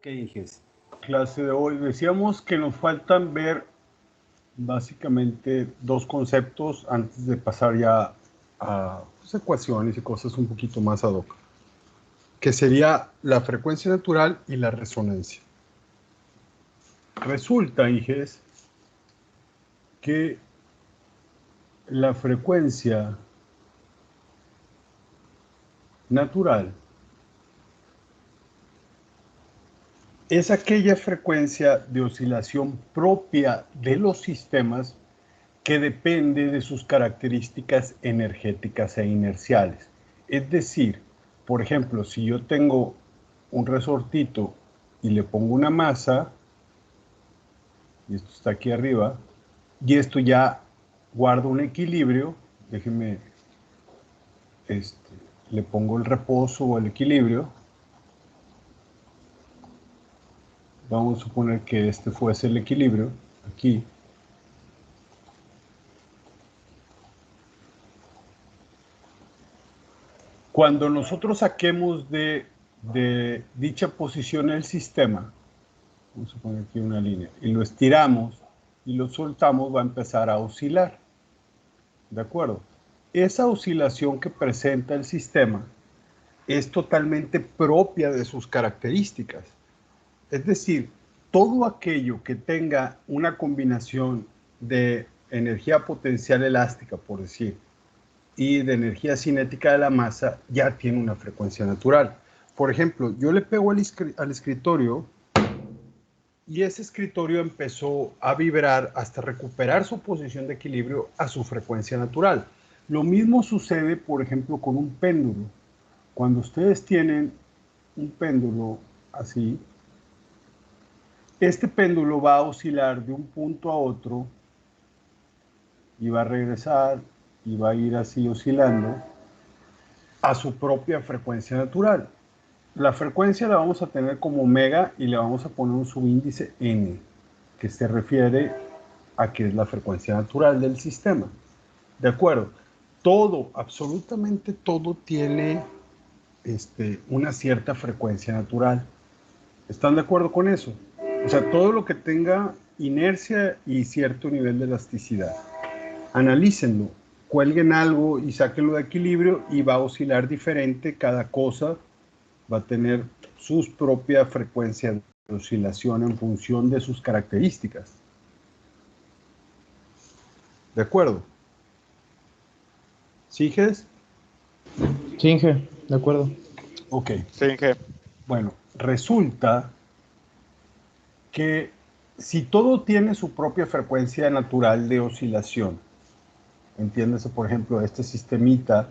Ok, Inges. Clase de hoy decíamos que nos faltan ver básicamente dos conceptos antes de pasar ya a pues, ecuaciones y cosas un poquito más ad hoc, que sería la frecuencia natural y la resonancia. Resulta, Inges, que la frecuencia natural es aquella frecuencia de oscilación propia de los sistemas que depende de sus características energéticas e inerciales. Es decir, por ejemplo, si yo tengo un resortito y le pongo una masa, y esto está aquí arriba, y esto ya guarda un equilibrio, déjenme, le pongo el reposo o el equilibrio. Vamos a suponer que este fuese el equilibrio, aquí. Cuando nosotros saquemos de dicha posición el sistema, vamos a poner aquí una línea, y lo estiramos y lo soltamos, va a empezar a oscilar. ¿De acuerdo? Esa oscilación que presenta el sistema es totalmente propia de sus características. Es decir, todo aquello que tenga una combinación de energía potencial elástica, por decir, y de energía cinética de la masa, ya tiene una frecuencia natural. Por ejemplo, yo le pego al escritorio y ese escritorio empezó a vibrar hasta recuperar su posición de equilibrio a su frecuencia natural. Lo mismo sucede, por ejemplo, con un péndulo. Cuando ustedes tienen un péndulo así, este péndulo va a oscilar de un punto a otro y va a regresar y va a ir así oscilando a su propia frecuencia natural. La frecuencia la vamos a tener como omega y le vamos a poner un subíndice n, que se refiere a que es la frecuencia natural del sistema. ¿De acuerdo? Todo, absolutamente todo tiene una cierta frecuencia natural. ¿Están de acuerdo con eso? O sea, todo lo que tenga inercia y cierto nivel de elasticidad. Analícenlo, cuelguen algo y sáquenlo de equilibrio y va a oscilar diferente. Cada cosa va a tener sus propias frecuencias de oscilación en función de sus características. ¿De acuerdo? ¿Sigues? Sí, Inge, de acuerdo. Ok. Sí, Inge. Bueno, resulta que si todo tiene su propia frecuencia natural de oscilación, entiéndase, por ejemplo, este sistemita,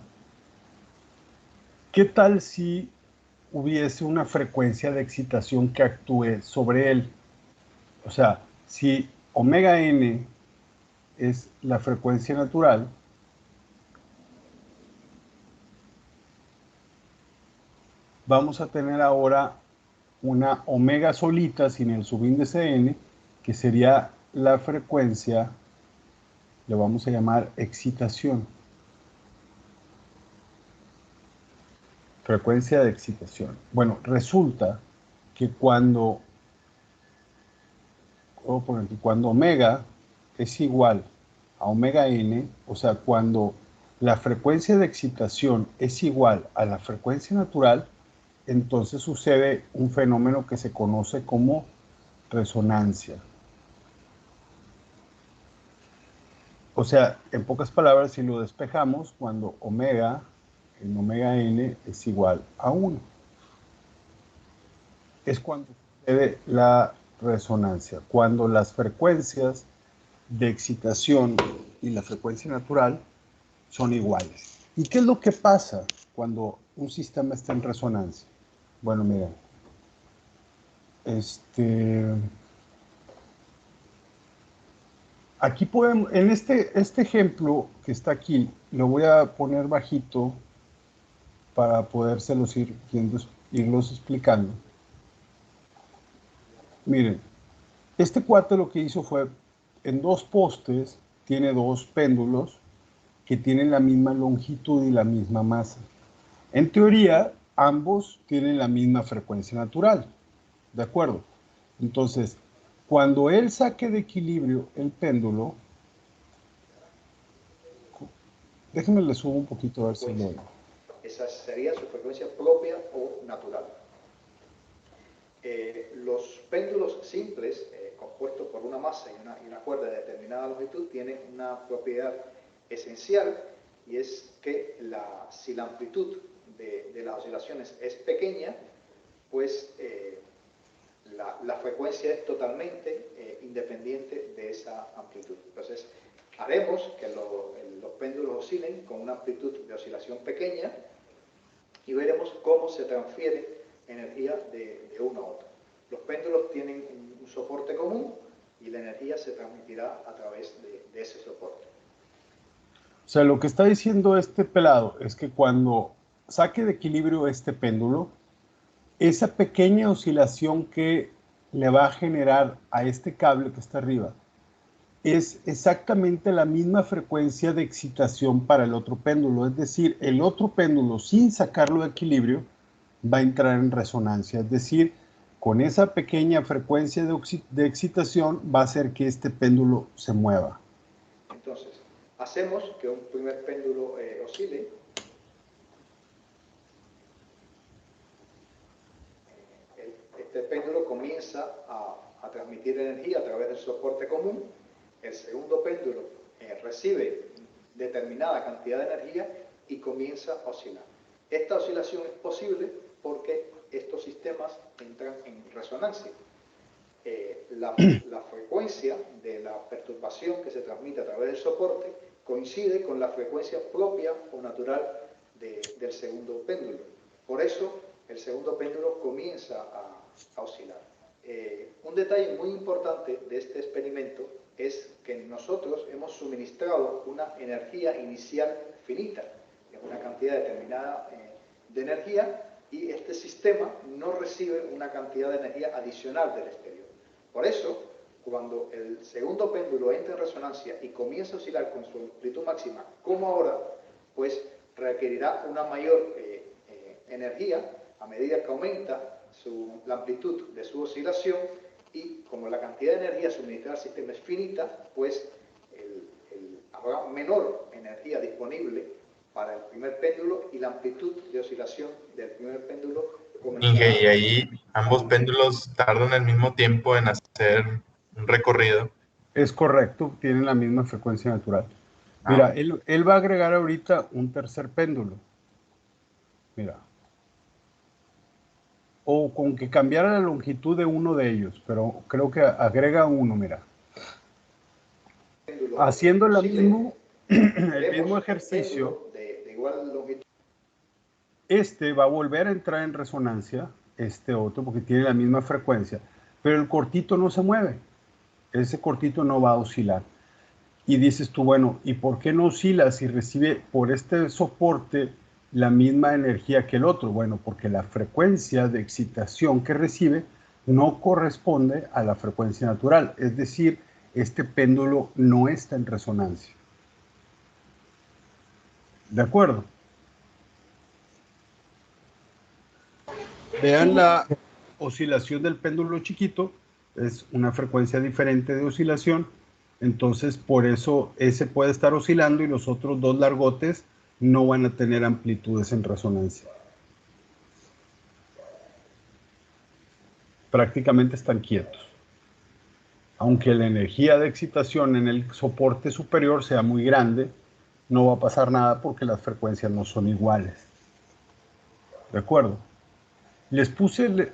¿qué tal si hubiese una frecuencia de excitación que actúe sobre él? O sea, si omega n es la frecuencia natural, vamos a tener ahora una omega solita sin el subíndice n, que sería la frecuencia, le vamos a llamar excitación. Frecuencia de excitación. Bueno, resulta que cuando omega es igual a omega n, o sea, cuando la frecuencia de excitación es igual a la frecuencia natural, entonces sucede un fenómeno que se conoce como resonancia. O sea, en pocas palabras, si lo despejamos, cuando omega en omega n es igual a 1, es cuando sucede la resonancia, cuando las frecuencias de excitación y la frecuencia natural son iguales. ¿Y qué es lo que pasa cuando un sistema está en resonancia? Bueno, miren, aquí podemos, en este ejemplo que está aquí, lo voy a poner bajito para podérselos irlos explicando. Miren, este cuate lo que hizo fue, en dos postes, tiene dos péndulos que tienen la misma longitud y la misma masa. En teoría, ambos tienen la misma frecuencia natural. ¿De acuerdo? Entonces, cuando él saque de equilibrio el péndulo, déjenme le subo un poquito a ver si lo... Esa sería su frecuencia propia o natural. Los péndulos simples, compuestos por una masa y una cuerda de determinada longitud, tienen una propiedad esencial, y es que si la amplitud de las oscilaciones es pequeña, pues la frecuencia es totalmente independiente de esa amplitud. Entonces, haremos que los péndulos oscilen con una amplitud de oscilación pequeña y veremos cómo se transfiere energía de uno a otro. Los péndulos tienen un soporte común y la energía se transmitirá a través de ese soporte. O sea, lo que está diciendo este pelado es que cuando saque de equilibrio este péndulo, esa pequeña oscilación que le va a generar a este cable que está arriba es exactamente la misma frecuencia de excitación para el otro péndulo. Es decir, el otro péndulo, sin sacarlo de equilibrio, va a entrar en resonancia. Es decir, con esa pequeña frecuencia de excitación va a hacer que este péndulo se mueva. Entonces, hacemos que un primer péndulo oscile. Este péndulo comienza a transmitir energía a través del soporte común. El segundo péndulo recibe determinada cantidad de energía y comienza a oscilar. Esta oscilación es posible porque estos sistemas entran en resonancia. La frecuencia de la perturbación que se transmite a través del soporte coincide con la frecuencia propia o natural del segundo péndulo. Por eso, el segundo péndulo comienza a oscilar. Un detalle muy importante de este experimento es que nosotros hemos suministrado una energía inicial finita, una cantidad determinada de energía, y este sistema no recibe una cantidad de energía adicional del exterior. Por eso, cuando el segundo péndulo entra en resonancia y comienza a oscilar con su amplitud máxima, como ahora, pues requerirá una mayor energía a medida que aumenta la amplitud de su oscilación, y como la cantidad de energía suministrada al sistema es finita, pues habrá menor energía disponible para el primer péndulo y la amplitud de oscilación del primer péndulo comenzará. Y ahí ambos péndulos tardan el mismo tiempo en hacer un recorrido. Es correcto, tienen la misma frecuencia natural. Mira, él va a agregar ahorita un tercer péndulo. Mira. O con que cambiara la longitud de uno de ellos, pero creo que agrega uno, mira. Haciendo el mismo ejercicio, este va a volver a entrar en resonancia, este otro, porque tiene la misma frecuencia, pero el cortito no se mueve. Ese cortito no va a oscilar. Y dices tú, bueno, ¿y por qué no oscila si recibe por este soporte la misma energía que el otro? Bueno, porque la frecuencia de excitación que recibe no corresponde a la frecuencia natural. Es decir, este péndulo no está en resonancia. ¿De acuerdo? Vean la oscilación del péndulo chiquito, es una frecuencia diferente de oscilación, entonces por eso ese puede estar oscilando y los otros dos largotes no van a tener amplitudes en resonancia. Prácticamente están quietos. Aunque la energía de excitación en el soporte superior sea muy grande, no va a pasar nada porque las frecuencias no son iguales. ¿De acuerdo? Les puse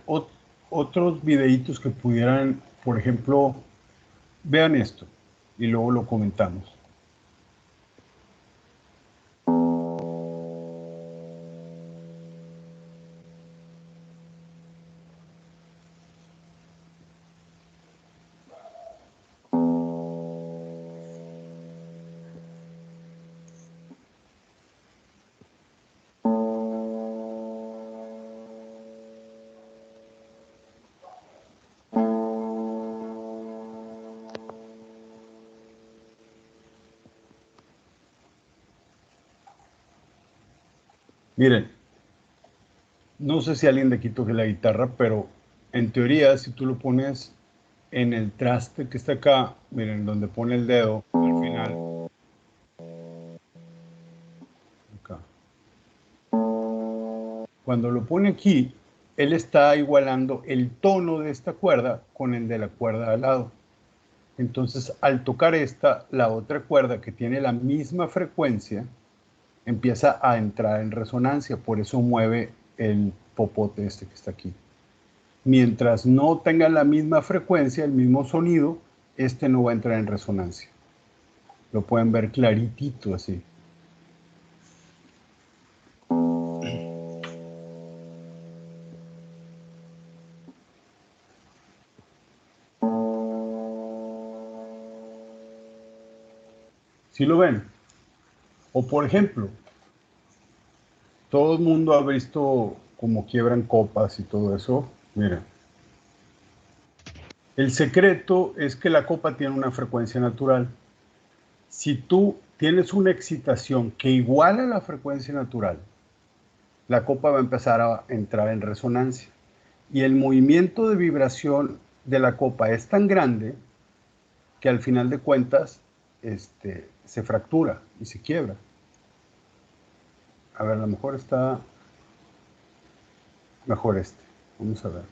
otros videitos que pudieran, por ejemplo, vean esto y luego lo comentamos. Miren, no sé si alguien de aquí toque la guitarra, pero En teoría, si tú lo pones en el traste que está acá, miren, donde pone el dedo al final, acá. Cuando lo pone aquí, él está igualando el tono de esta cuerda con el de la cuerda al lado. Entonces, al tocar esta, la otra cuerda que tiene la misma frecuencia empieza a entrar en resonancia, por eso mueve el popote este que está aquí. Mientras no tenga la misma frecuencia, el mismo sonido, este no va a entrar en resonancia. Lo pueden ver claritito así. ¿Sí lo ven? O por ejemplo, todo el mundo ha visto cómo quiebran copas y todo eso. Miren. El secreto es que la copa tiene una frecuencia natural. Si tú tienes una excitación que iguala la frecuencia natural, la copa va a empezar a entrar en resonancia. Y el movimiento de vibración de la copa es tan grande que al final de cuentas se fractura y se quiebra. A ver, a lo mejor está mejor este. Vamos a ver.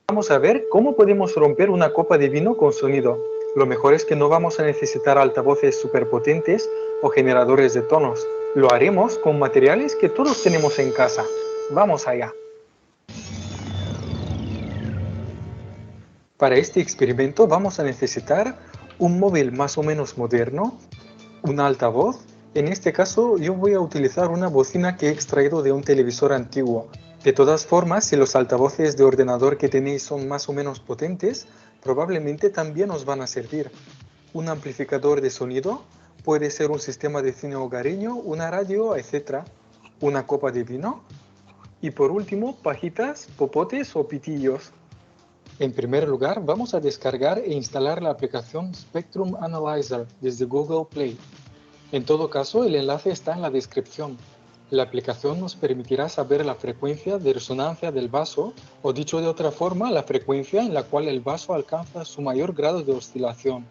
Vamos a ver cómo podemos romper una copa de vino con sonido. Lo mejor es que no vamos a necesitar altavoces superpotentes o generadores de tonos. Lo haremos con materiales que todos tenemos en casa. Vamos allá. Para este experimento vamos a necesitar un móvil más o menos moderno, un altavoz. En este caso yo voy a utilizar una bocina que he extraído de un televisor antiguo. De todas formas, si los altavoces de ordenador que tenéis son más o menos potentes, probablemente también os van a servir. Un amplificador de sonido, puede ser un sistema de cine hogareño, una radio, etc. Una copa de vino. Y por último, pajitas, popotes o pitillos. En primer lugar, vamos a descargar e instalar la aplicación Spectrum Analyzer desde Google Play. En todo caso, el enlace está en la descripción. La aplicación nos permitirá saber la frecuencia de resonancia del vaso, o dicho de otra forma, la frecuencia en la cual el vaso alcanza su mayor grado de oscilación.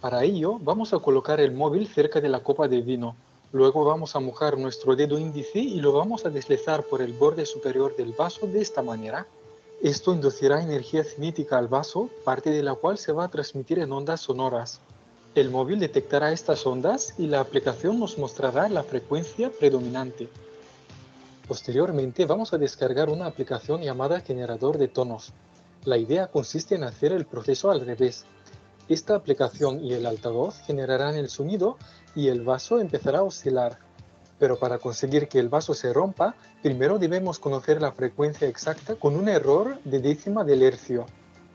Para ello, vamos a colocar el móvil cerca de la copa de vino. Luego vamos a mojar nuestro dedo índice y lo vamos a deslizar por el borde superior del vaso de esta manera. Esto inducirá energía cinética al vaso, parte de la cual se va a transmitir en ondas sonoras. El móvil detectará estas ondas y la aplicación nos mostrará la frecuencia predominante. Posteriormente vamos a descargar una aplicación llamada generador de tonos. La idea consiste en hacer el proceso al revés. Esta aplicación y el altavoz generarán el sonido y el vaso empezará a oscilar. Pero para conseguir que el vaso se rompa, primero debemos conocer la frecuencia exacta con un error de décima del hercio.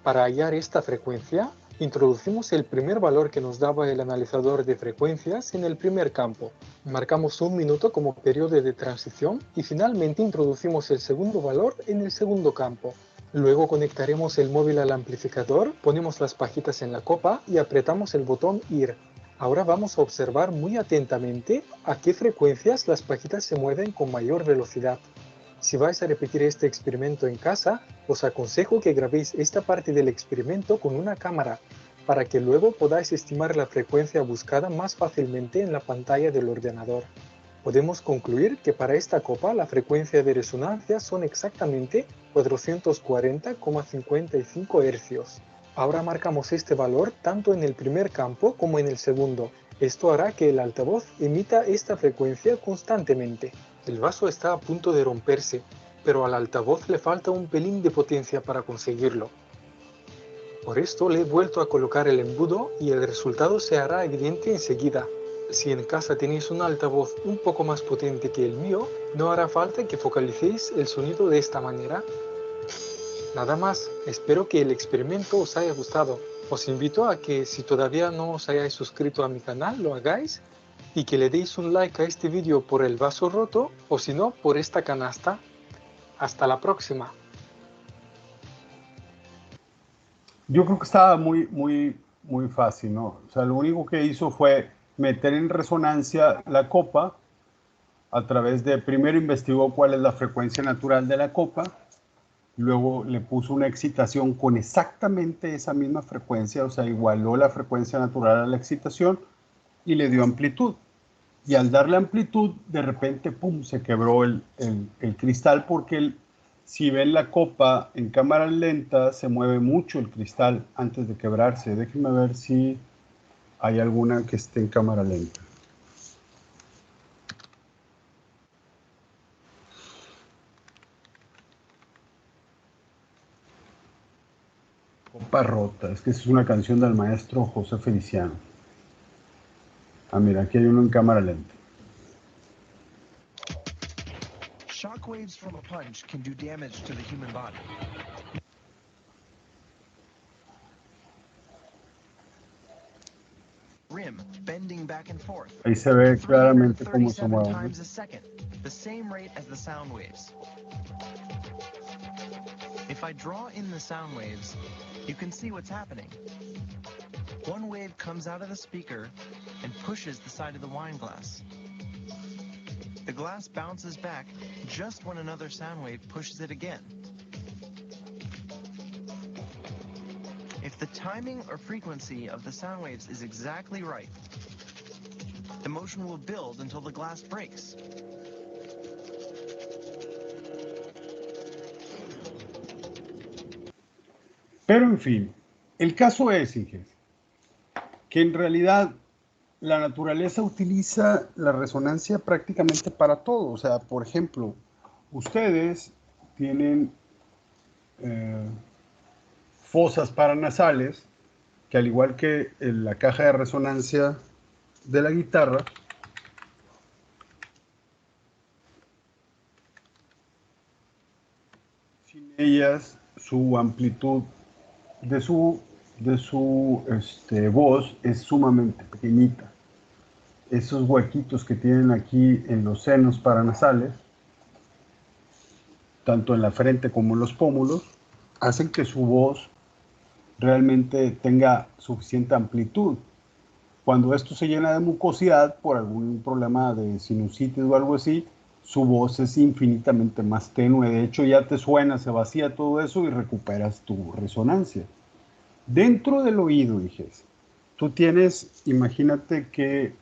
Para hallar esta frecuencia, introducimos el primer valor que nos daba el analizador de frecuencias en el primer campo. Marcamos 1 minuto como periodo de transición y finalmente introducimos el segundo valor en el segundo campo. Luego conectaremos el móvil al amplificador, ponemos las pajitas en la copa y apretamos el botón IR. Ahora vamos a observar muy atentamente a qué frecuencias las pajitas se mueven con mayor velocidad. Si vais a repetir este experimento en casa, os aconsejo que grabéis esta parte del experimento con una cámara, para que luego podáis estimar la frecuencia buscada más fácilmente en la pantalla del ordenador. Podemos concluir que para esta copa la frecuencia de resonancia son exactamente 440,55 Hz. Ahora marcamos este valor tanto en el primer campo como en el segundo. Esto hará que el altavoz emita esta frecuencia constantemente. El vaso está a punto de romperse, pero al altavoz le falta un pelín de potencia para conseguirlo. Por esto le he vuelto a colocar el embudo y el resultado se hará evidente enseguida. Si en casa tenéis un altavoz un poco más potente que el mío, no hará falta que focalicéis el sonido de esta manera. Nada más, espero que el experimento os haya gustado. Os invito a que si todavía no os hayáis suscrito a mi canal, lo hagáis y que le deis un like a este vídeo por el vaso roto o si no por esta canasta. Hasta la próxima. Yo creo que estaba muy fácil, ¿no? O sea, lo único que hizo fue meter en resonancia la copa a través de, primero investigó cuál es la frecuencia natural de la copa, luego le puso una excitación con exactamente esa misma frecuencia, o sea, igualó la frecuencia natural a la excitación y le dio amplitud. Y al darle amplitud, de repente, ¡pum!, se quebró el cristal porque si ven la copa en cámara lenta, se mueve mucho el cristal antes de quebrarse. Déjenme ver si hay alguna que esté en cámara lenta. Copa rota, es que esa es una canción del maestro José Feliciano. Ah, mira, aquí hay uno en cámara lenta. Shockwaves from a punch can do damage to the human body. Rim bending back and forth. Ahí se ve claramente cómo se mueve. Times a second, the same rate as the sound waves. If I draw in the sound waves, you can see what's happening. One wave comes out of the speaker and pushes the side of the wine glass. The glass bounces back just when another sound wave pushes it again. If the timing or frequency of the sound waves is exactly right, the motion will build until the glass breaks. Pero en fin, el caso es, Inge, que en realidad la naturaleza utiliza la resonancia prácticamente para todo. O sea, por ejemplo, ustedes tienen fosas paranasales que, al igual que en la caja de resonancia de la guitarra, sin ellas su amplitud de su voz es sumamente pequeñita. Esos huequitos que tienen aquí en los senos paranasales, tanto en la frente como en los pómulos, hacen que su voz realmente tenga suficiente amplitud. Cuando esto se llena de mucosidad por algún problema de sinusitis o algo así, su voz es infinitamente más tenue. De hecho, ya te suena, se vacía todo eso y recuperas tu resonancia. Dentro del oído, dijes, tú tienes, imagínate que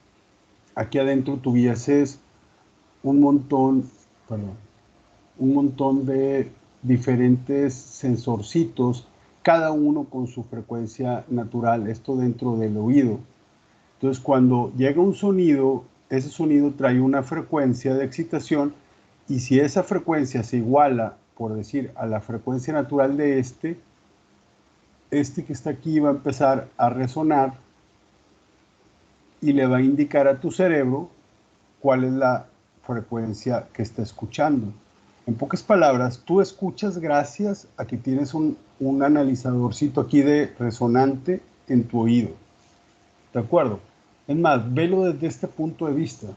aquí adentro tuvieses un montón de diferentes sensorcitos, cada uno con su frecuencia natural, esto dentro del oído. Entonces, cuando llega un sonido, ese sonido trae una frecuencia de excitación, y si esa frecuencia se iguala, por decir, a la frecuencia natural de este que está aquí va a empezar a resonar y le va a indicar a tu cerebro cuál es la frecuencia que está escuchando. En pocas palabras, tú escuchas gracias a que tienes un analizadorcito aquí de resonante en tu oído. ¿De acuerdo? Es más, velo desde este punto de vista.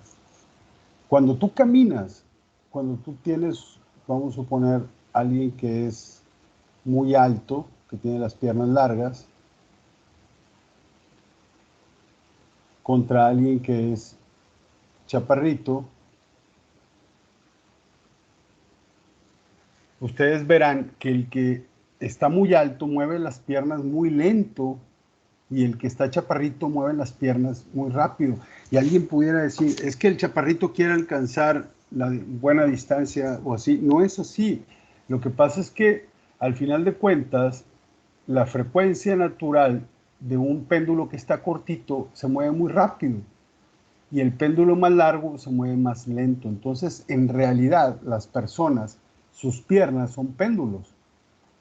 Cuando tú caminas, cuando tú tienes, vamos a suponer, alguien que es muy alto, que tiene las piernas largas, contra alguien que es chaparrito, ustedes verán que el que está muy alto mueve las piernas muy lento y el que está chaparrito mueve las piernas muy rápido. Y alguien pudiera decir, es que el chaparrito quiere alcanzar la buena distancia o así. No es así. Lo que pasa es que al final de cuentas, la frecuencia natural de un péndulo que está cortito se mueve muy rápido y el péndulo más largo se mueve más lento. Entonces, en realidad, las personas, sus piernas son péndulos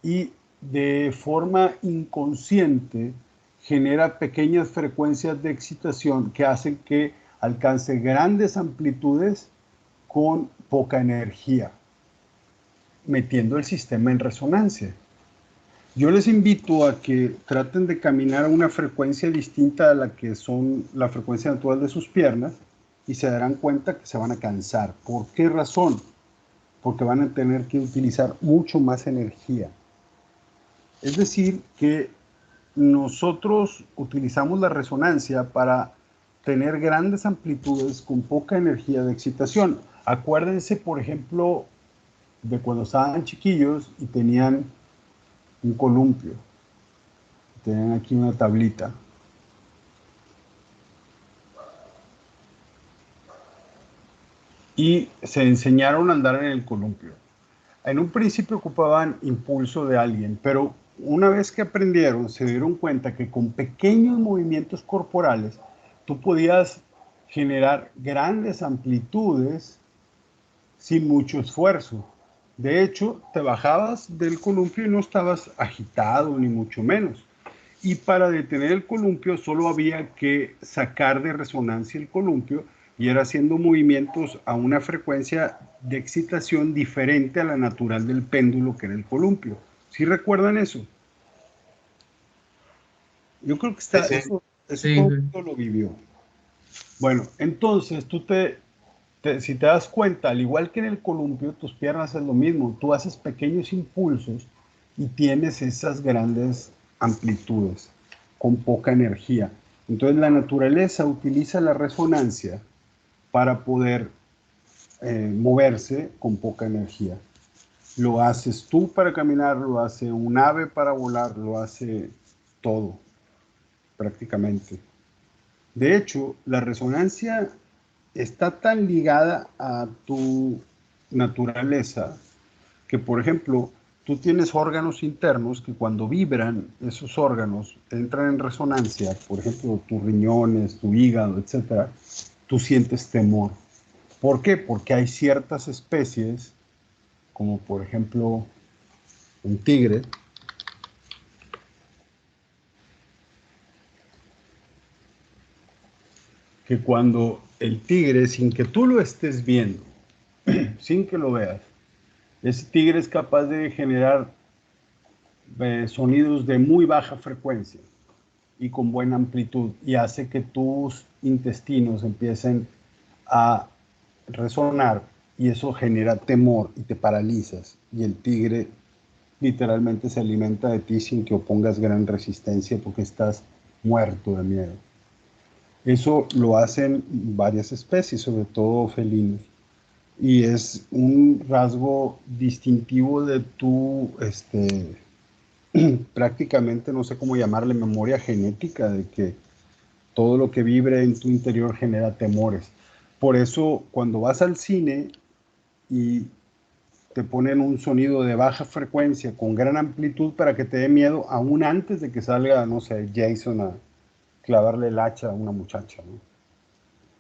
y de forma inconsciente genera pequeñas frecuencias de excitación que hacen que alcance grandes amplitudes con poca energía, metiendo el sistema en resonancia. Yo les invito a que traten de caminar a una frecuencia distinta a la que son la frecuencia natural de sus piernas y se darán cuenta que se van a cansar. ¿Por qué razón? Porque van a tener que utilizar mucho más energía. Es decir, que nosotros utilizamos la resonancia para tener grandes amplitudes con poca energía de excitación. Acuérdense, por ejemplo, de cuando estaban chiquillos y tenían un columpio. Tenían aquí una tablita. Y se enseñaron a andar en el columpio. En un principio ocupaban impulso de alguien, pero una vez que aprendieron, se dieron cuenta que con pequeños movimientos corporales tú podías generar grandes amplitudes sin mucho esfuerzo. De hecho, te bajabas del columpio y no estabas agitado, ni mucho menos. Y para detener el columpio solo había que sacar de resonancia el columpio y era haciendo movimientos a una frecuencia de excitación diferente a la natural del péndulo que era el columpio. ¿Sí recuerdan eso? Yo creo que Sí, sí. eso Sí, todo el mundo lo vivió. Bueno, entonces si te das cuenta, al igual que en el columpio, tus piernas es lo mismo. Tú haces pequeños impulsos y tienes esas grandes amplitudes con poca energía. Entonces la naturaleza utiliza la resonancia para poder moverse con poca energía. Lo haces tú para caminar, lo hace un ave para volar, lo hace todo, prácticamente. De hecho, la resonancia está tan ligada a tu naturaleza que, por ejemplo, tú tienes órganos internos que cuando vibran, esos órganos entran en resonancia, por ejemplo, tus riñones, tu hígado, etcétera, tú sientes temor. ¿Por qué? Porque hay ciertas especies, como por ejemplo un tigre, que cuando el tigre, sin que tú lo estés viendo, sin que lo veas, ese tigre es capaz de generar sonidos de muy baja frecuencia y con buena amplitud y hace que tus intestinos empiecen a resonar y eso genera temor y te paralizas y el tigre literalmente se alimenta de ti sin que opongas gran resistencia porque estás muerto de miedo. Eso lo hacen varias especies, sobre todo felinos. Y es un rasgo distintivo de tu, prácticamente, no sé cómo llamarle, memoria genética, de que todo lo que vibre en tu interior genera temores. Por eso, cuando vas al cine y te ponen un sonido de baja frecuencia con gran amplitud para que te dé miedo, aún antes de que salga, no sé, Jason a clavarle el hacha a una muchacha, ¿no?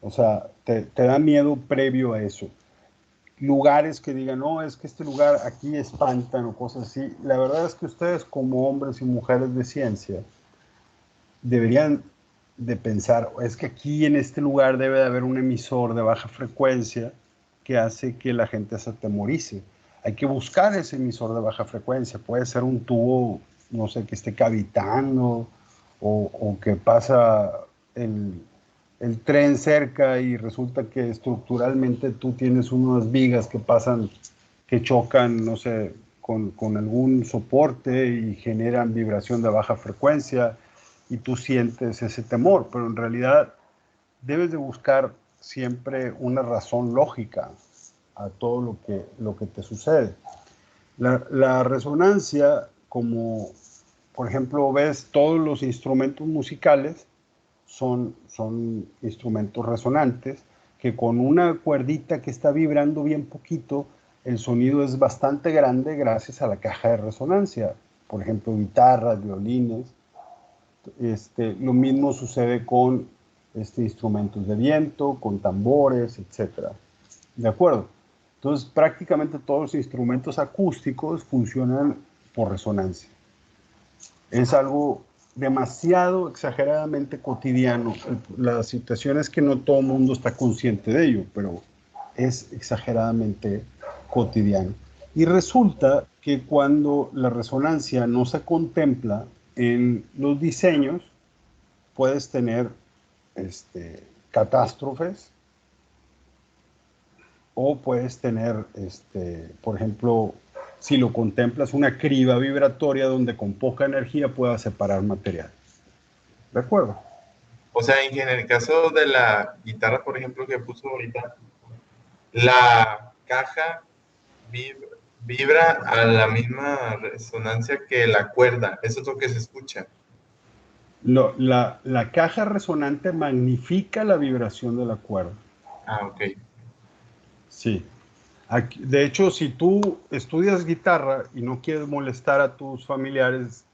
O sea, te da miedo previo a eso. Lugares que digan, no, es que este lugar aquí espantan o cosas así. La verdad es que ustedes como hombres y mujeres de ciencia deberían de pensar, es que aquí en este lugar debe de haber un emisor de baja frecuencia que hace que la gente se atemorice. Hay que buscar ese emisor de baja frecuencia. Puede ser un tubo, no sé, que esté cavitando o que pasa el tren cerca y resulta que estructuralmente tú tienes unas vigas que pasan, que chocan, no sé, con algún soporte y generan vibración de baja frecuencia y tú sientes ese temor, pero en realidad debes de buscar siempre una razón lógica a todo lo que te sucede. La resonancia, como por ejemplo ves todos los instrumentos musicales, son instrumentos resonantes que con una cuerdita que está vibrando bien poquito, el sonido es bastante grande gracias a la caja de resonancia. Por ejemplo, guitarras, violines. Lo mismo sucede con instrumentos de viento, con tambores, etc. ¿De acuerdo? Entonces, prácticamente todos los instrumentos acústicos funcionan por resonancia. Es algo demasiado exageradamente cotidiano. La situación es que no todo el mundo está consciente de ello, pero es exageradamente cotidiano. Y resulta que cuando la resonancia no se contempla en los diseños, puedes tener catástrofes O puedes tener, por ejemplo, si lo contemplas, una criba vibratoria donde con poca energía puedas separar material. ¿De acuerdo? O sea, en el caso de la guitarra, por ejemplo, que puso ahorita, la caja vibra a la misma resonancia que la cuerda. Eso es lo que se escucha. La caja resonante magnifica la vibración de la cuerda. Ah, ok. Sí. De hecho, si tú estudias guitarra y no quieres molestar a tus familiares,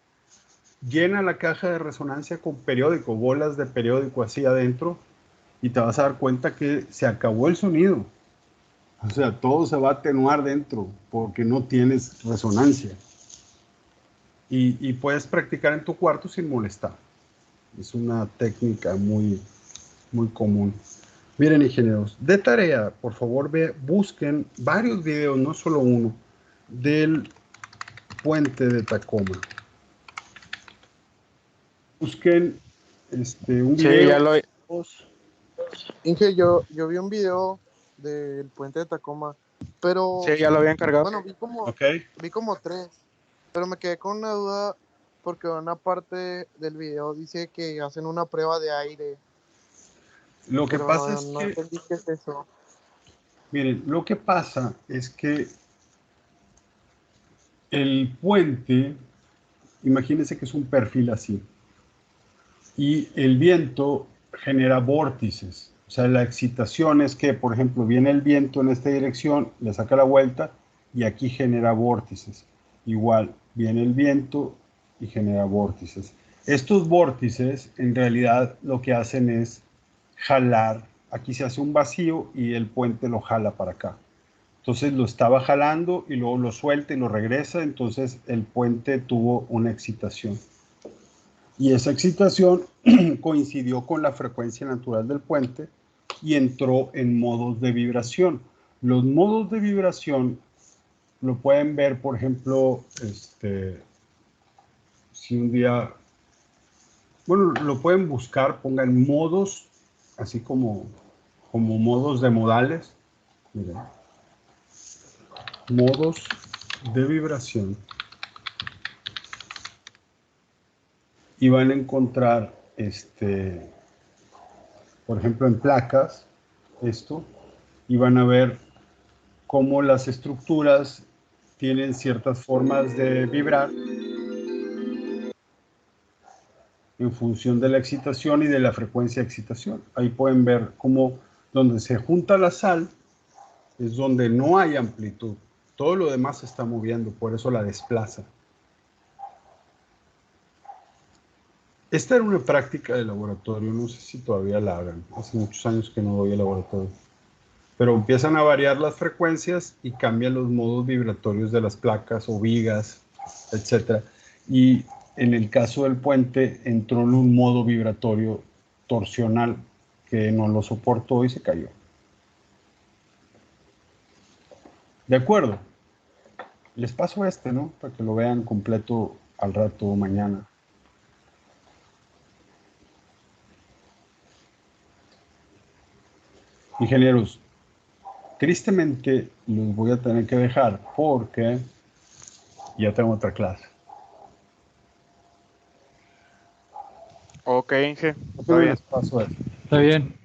llena la caja de resonancia con periódico, bolas de periódico así adentro, y te vas a dar cuenta que se acabó el sonido. O sea, todo se va a atenuar dentro porque no tienes resonancia. Y puedes practicar en tu cuarto sin molestar. Es una técnica muy, muy común. Miren, ingenieros, de tarea, por favor, busquen varios videos, no solo uno, del puente de Tacoma. Busquen un Sí, video. ya lo, Inge, yo vi un video del puente de Tacoma, pero sí, ya lo había encargado. bueno, Ok. vi como tres, pero me quedé con una duda porque una parte del video dice que hacen una prueba de aire, Lo que pero pasa no, es no que, entendí qué es eso. miren, lo que pasa es que el puente, imagínense que es un perfil así, y el viento genera vórtices. O sea, la excitación es que, por ejemplo, viene el viento en esta dirección, le saca la vuelta y aquí genera vórtices. Igual, viene el viento y genera vórtices. Estos vórtices, en realidad, lo que hacen es jalar. Aquí se hace un vacío y el puente lo jala para acá. Entonces lo estaba jalando y luego lo suelta y lo regresa. Entonces el puente tuvo una excitación. Y esa excitación coincidió con la frecuencia natural del puente y entró en modos de vibración. Los modos de vibración lo pueden ver, por ejemplo, si un día, bueno, lo pueden buscar, pongan modos, así como modos de modales. Miren, modos de vibración. Y van a encontrar, por ejemplo, en placas, esto, y van a ver cómo las estructuras tienen ciertas formas de vibrar en función de la excitación y de la frecuencia de excitación. Ahí pueden ver cómo donde se junta la sal es donde no hay amplitud. Todo lo demás se está moviendo, por eso la desplaza. Esta era una práctica de laboratorio, no sé si todavía la hagan. Hace muchos años que no voy al laboratorio. Pero empiezan a variar las frecuencias y cambian los modos vibratorios de las placas o vigas, etc. Y en el caso del puente entró en un modo vibratorio torsional que no lo soportó y se cayó. De acuerdo. Les paso ¿no? Para que lo vean completo al rato mañana. Ingenieros, tristemente los voy a tener que dejar porque ya tengo otra clase. Ok, Inge, está Pero bien. les paso esto. Está bien.